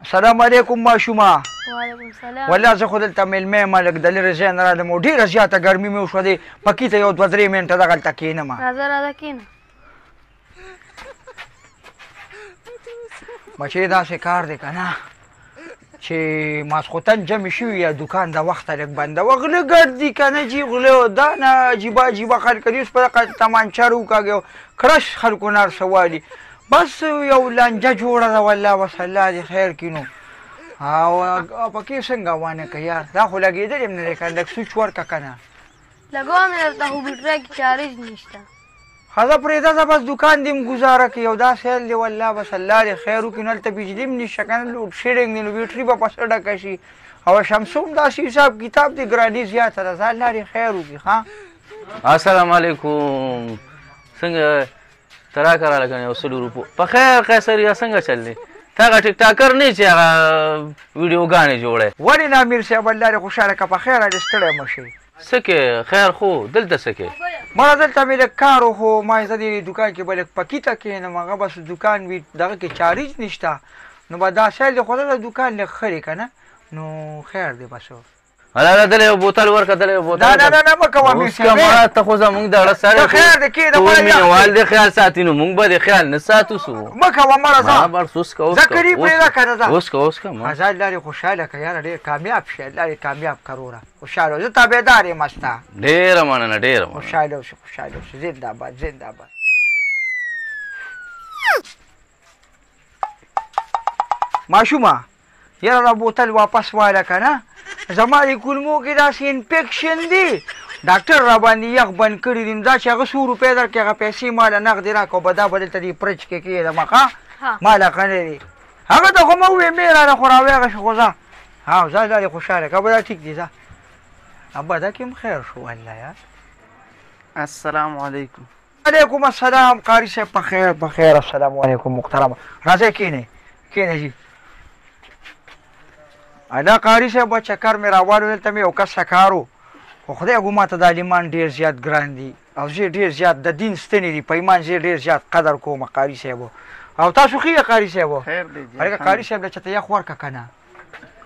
السلام علیکم ماشومه. وعلیکم السلام. والله زه خو دلته میلمه یم لږ د لرې ځای نه راغلم او ډېره زیاته ګرمي مې وشوه دی پکې ته یو 2-3 منټه دغلته کښېنم. راځه کښېنه. بچې داسې کار دی که نه چې ماسخوتن جمع شوي یا دوکان د وخته لږ بندوه غله ګرځي که نه جي غله دا نه عجیبه عجیبه خلک دي اوس په دغه تمانچه راوکاږي کرش خلکو نه هر څه والي بس یو لانجه جوړه ده والله بس الله دې خیر کړي نو او پکې څنګه وانه که یار دا خو لګېدلی یم نه دی که لږ سوچ ورکړه که نه لګوم یې درته خو بیټرۍ کې چارج نشته. ښه ده پرېږده زه بس دوکان دې م ګزاره کړي یو داسې حال دی والله بس الله دې خیر وکړي نو هلته بجلي م نشته که نه لوډ شیډنګ دی نو بیټري به پسه ډکه شي او شمسو هم داسې حساب کتاب دی ګراني زیاته ده زه الله دې خیر وکړي ښه. السلام علیکم. څنګه ته راکړه لکه یو 100 روپو په خیر قیصریه څنګه چل دی ته هغه ټیک ټاکر نه چې هغه ویډیوګانې جوړی ولې نه امیر صاحب الله دې خوشحاله کړه په خیره دې ستړی مه شئ. څه کې خیر خو دلته څه کې مړه دلته مې لږ کار و خو ما زه دې دوکان کې به لږ پکې ته کښېنم هغه بس دوکان وي دغه کې چارج نشته نو به دا سیل دی خو دلته دوکان لږ ښه دی که نه نو خیر دی بس هله دله یو بوتل ورکړه دله یو بوتل نه نه نه مه کوه امیر صاحب مړه ته خو زمونږ د اړه سړی خیر دی کښېنه ټول مینهوال دې خیال ساتي نو موږ به دې خیال نه ساتو څه مه کوه مړه ځه ځه کړي پرېږده که نه ځه اوس که اوس که ځه الله دې خوشحاله کړه یاره ډېر کامیاب شي الله دې کامیاب کړه وروره خوشحاله زه تابعدار یم ستا ډېره مننه ډېره مننه خوشحاله اوسې خوشحاله اوسې زنده‌باد زنده‌باد. ماشومه یاره دا بوتل واپس واله که نه زما د کولمو کې داسې انفیکشن دی ډاکټر را باندې یخ بند کړي دي نو دا چې هغه 100 روپۍ درکړي هغه پیسې ماله نغدې راکړه به دا به دلته دې فرج کې کښېږدم ښه ماله ښه نه دی هغه ته خو مه ووایې مې راله خو راویغه شو خو ځه ځه دا دې خوشحاله که به دا ټیک دی ځه ابا دا کې هم خیر شو والله یار. السلام علیکم. علیکم السلام قاري صاحب په خیر په خیر السلام علیکم محترمه راځئ کښېنئ کښېنئ جي دا قاري صاحب چکر مې راوالو دلته مې یو کس کار و خو خدای ګو ما ته دا لیمان ډېر زیات ګران دي او زه ډېر زیات د دین ستنې دي په ایمان زه ډېر زیات قدر کوم قاري صاحب او تاسو ښه یې قاري صاحب خیر دی هلکه قاري صاحب له چېرته یخ ورکړه که نه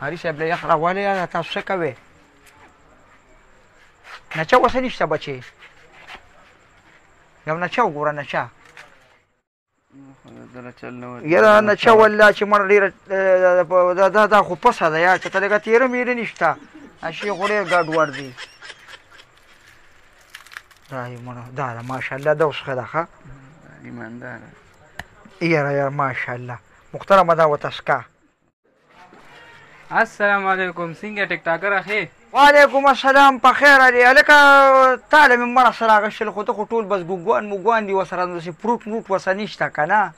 قاري صاحب له یخ راولې یاره تاسو څه کوئ نچه اوسه نشته بچې یو نچه وګوره نچه یاره نچه والله چې مړه ډېره دا خو پسه ده یار چې ته لږه تېره میره نشته شي خو ډېر ګډوډ دی دا یې مړه دا ده ماشاءالله دا اوس ښه ده ښه ایمانداره یاره یاره ماشاءالله محترمه دا ورته سکه. السلام علیکم څنګه ټیک ټاکر اخی وعلیکم السلام په خیر دی هلکه تا له مې مړه سره اغوښتل خو ته خو ټول بس ګوګوان موګوان دي ورسره نو داسې فروټ موټ ورسره نشته که نه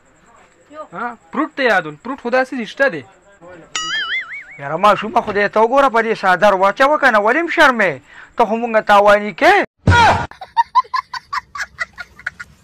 فروټ ته یاد ول فروټ خو داسې نشته دی یاره ماشومه خدای ته وګوره په دې څادر واچوه که نه ولې م شرمې ته خو مونږ تاواني کې